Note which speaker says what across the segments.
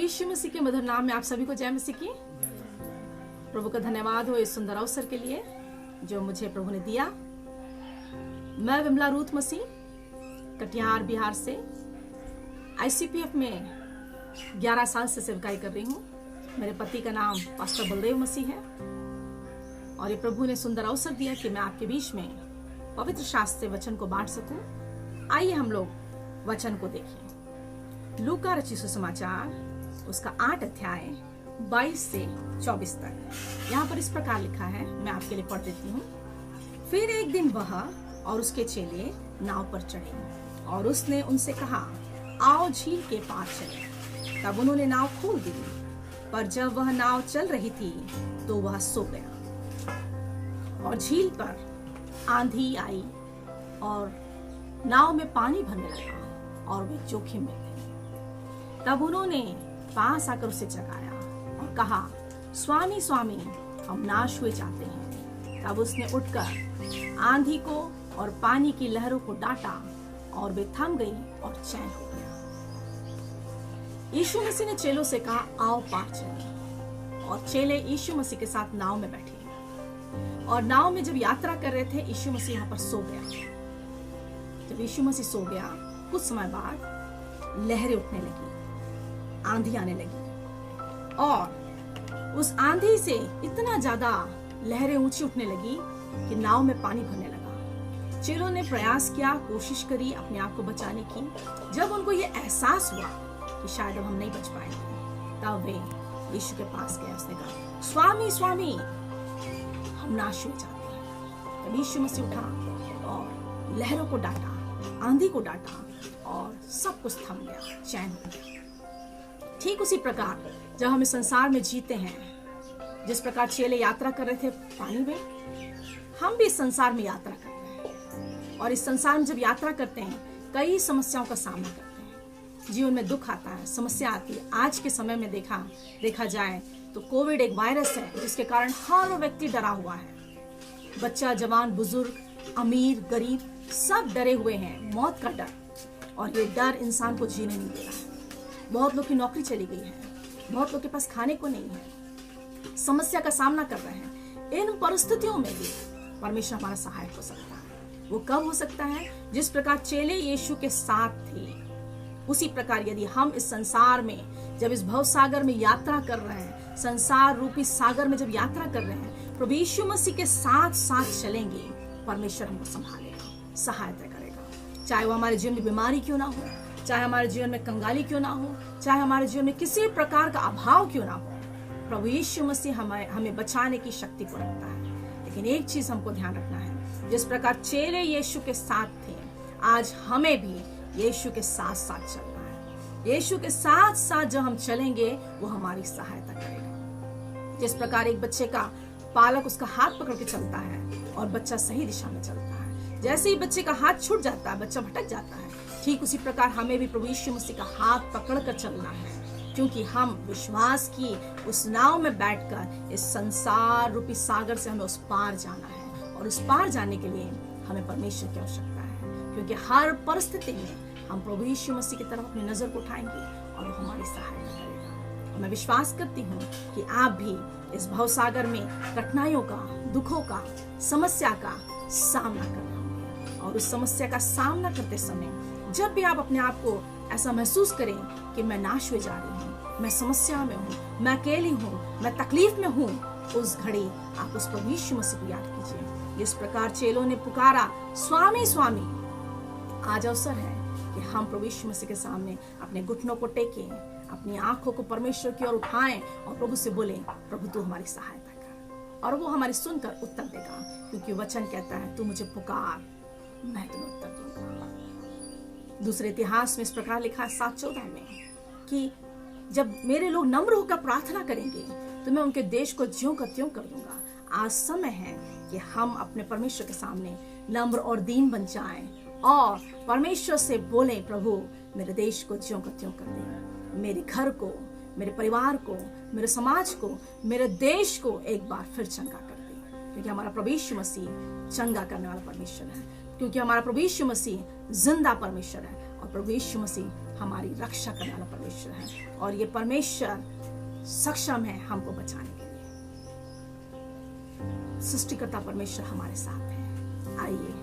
Speaker 1: यीशु मसीह के मधुर नाम में आप सभी को जय मसीह की। प्रभु का धन्यवाद हो इस सुंदर अवसर के लिए जो मुझे प्रभु ने दिया। मैं विमला रूथ मसीह कटिहार बिहार से ICPF में 11 साल से सेवकाई कर रही हूँ। मेरे पति का नाम पास्टर बलदेव मसीह है और ये प्रभु ने सुंदर अवसर दिया कि मैं आपके बीच में पवित्र शास्त्र से वचन को बांट सकूं। आइए हम लोग वचन को देखें। लूका रचित सुसमाचार उसका 8 अध्याय 22 से 24 तक। यहाँ पर इस प्रकार लिखा है, मैं आपके लिए पढ़ देती हूँ। फिर एक दिन वह और उसके चेले नाव पर चढ़े और उसने उनसे कहा, आओ झील के पार चले। तब उन्होंने नाव खोल दी, पर जब वह नाव चल रही थी तो वह सो गया और झील पर आंधी आई और नाव में पानी भरने लगा और वे जोखिम में थे। तब उन्होंने पास आकर उसे जगाया और कहा, स्वामी स्वामी, हम नाश हुए जाते हैं। तब उसने उठकर आंधी को और पानी की लहरों को डांटा और वे थम गई और चैन हो गया। यीशु मसीह ने चेलों से कहा, आओ पार चलें। और चेले यीशु मसीह के साथ नाव में बैठे और नाव में जब यात्रा कर रहे थे, यीशु मसीह यहाँ पर सो गया। जब यीशु मसीह सो गया, कुछ समय बाद लहरें उठने लगी, आंधी आने लगी और उस आंधी से इतना ज्यादा लहरें ऊंची उठने लगी कि नाव में पानी भरने लगा। चेलों ने प्रयास किया, कोशिश करी अपने आप को बचाने की। जब उनको ये एहसास हुआ कि शायद अब हम नहीं बच पाएंगे, तब वे यीशु के पास गए। उसने कहा, स्वामी स्वामी, हम नाश हो जाते हैं। तब यीशु मसीह उठा और लहरों को डांटा, आंधी को डांटा और सब कुछ थम गया, चैन हो गया। ठीक उसी प्रकार जब हम इस संसार में जीते हैं, जिस प्रकार चेले यात्रा कर रहे थे पानी में, हम भी इस संसार में यात्रा कर रहे हैं। और इस संसार में जब यात्रा करते हैं, कई समस्याओं का सामना करते हैं। जीवन में दुख आता है, समस्या आती है। आज के समय में देखा जाए तो कोविड एक वायरस है जिसके कारण हर व्यक्ति डरा हुआ है। बच्चा, जवान, बुजुर्ग, अमीर, गरीब, सब डरे हुए हैं। मौत का डर, और ये डर इंसान को जीने नहीं दे रहा है। बहुत लोग की नौकरी चली गई है, बहुत लोग के पास खाने को नहीं है, समस्या का सामना कर रहे हैं। इन परिस्थितियों में भी परमेश्वर हमारा सहायक हो सकता है। वो कब हो सकता है? जिस प्रकार चेले यीशु के साथ थे, उसी प्रकार यदि हम इस संसार में, जब इस भव सागर में यात्रा कर रहे हैं, संसार रूपी सागर में जब यात्रा कर रहे हैं, प्रभु यीशु मसीह के साथ साथ चलेंगे, परमेश्वर हमको संभालेगा, सहायता करेगा। चाहे वो हमारे जीवन में बीमारी क्यों ना हो, चाहे हमारे जीवन में कंगाली क्यों ना हो, चाहे हमारे जीवन में किसी प्रकार का अभाव क्यों ना हो, प्रभु यीशु मसीह हमें बचाने की शक्ति को रखता है। लेकिन एक चीज हमको ध्यान रखना है, जिस प्रकार चेले यीशु के साथ थे, आज हमें भी यीशु के साथ साथ चलना है। यीशु के साथ साथ जब हम चलेंगे, वो हमारी सहायता करेगा। जिस प्रकार एक बच्चे का पालक उसका हाथ पकड़ के चलता है और बच्चा सही दिशा में चलता है, जैसे ही बच्चे का हाथ छूट जाता है, बच्चा भटक जाता है, ठीक उसी प्रकार हमें भी प्रभु यीशु मसीह का हाथ पकड़कर चलना है। क्योंकि हम विश्वास की उस नाव में बैठकर इस संसार रूपी सागर से हमें उस पार जाना है, और उस पार जाने के लिए हमें परमेश्वर की आवश्यकता है। क्योंकि हर परिस्थिति में हम प्रभु यीशु मसीह की तरफ अपनी नजर को उठाएंगे और वो हमारी सहायता करेगा। और मैं विश्वास करती हूँ कि आप भी इस भव सागर में कठिनाइयों का, दुखों का, समस्या का सामना कर रहे होंगे। और उस समस्या का सामना करते समय जब भी आप अपने आप को ऐसा महसूस करें कि मैं नाश हुए जा रही हूँ, मैं समस्या में हूँ, मैं अकेली हूँ, मैं तकलीफ में हूँ, उस घड़ी आप उस प्रभु यीशु मसीह को याद कीजिए। इस प्रकार चेलों ने पुकारा, स्वामी स्वामी। आज अवसर है कि हम प्रभु यीशु मसीह के सामने अपने घुटनों को टेकें, अपनी आंखों को परमेश्वर की ओर उठाएं और प्रभु से बोले, प्रभु तू हमारी सहायता कर। और वो हमारी सुनकर उत्तर देगा, क्योंकि वचन कहता है, तू मुझे पुकार, मैं तुम्हें उत्तर दूंगा। दूसरे इतिहास में इस प्रकार लिखा है 7:14 में कि जब मेरे लोग नम्र होकर प्रार्थना करेंगे तो मैं उनके देश को ज्यों का त्यों कर दूंगा। आज समय है कि हम अपने परमेश्वर के सामने नम्र और दीन बन जाएं और परमेश्वर से बोले, प्रभु मेरे देश को ज्यों का त्यों कर दे, मेरे घर को, मेरे परिवार को, मेरे समाज को, मेरे देश को एक बार फिर चंगा कर दे। क्योंकि हमारा प्रभु यीशु मसीह चंगा करने वाला परमेश्वर है, क्योंकि हमारा प्रभु यीशु मसीह जिंदा परमेश्वर है और प्रभु यीशु मसीह हमारी रक्षा करने वाला परमेश्वर है और ये परमेश्वर सक्षम है हमको बचाने के लिए। सृष्टिकर्ता परमेश्वर हमारे साथ है। आइए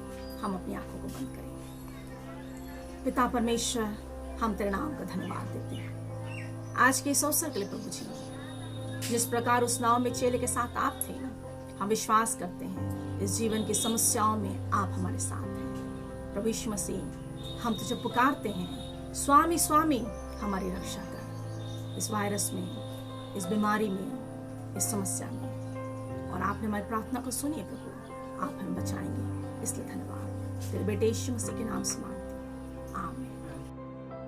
Speaker 1: हम अपनी आंखों को बंद करें। पिता परमेश्वर, हम तेरे नाम का धन्यवाद देते हैं आज के इस अवसर के लिए प्रभु जी। जिस प्रकार उस नाव में चेले के साथ आप थे, हम विश्वास करते हैं इस जीवन की समस्याओं में आप हमारे साथ हैं। प्रभु यीशु मसीह, हम तुझे पुकारते हैं, स्वामी स्वामी हमारी रक्षा कर इस वायरस में, इस बीमारी में, इस समस्या में। और आपने हमारी प्रार्थना को सुनिए प्रभु, आप हमें बचाएंगे, इसलिए धन्यवाद। तेरे बेटे यीशु मसीह के नाम से मांगते हैं, आमीन।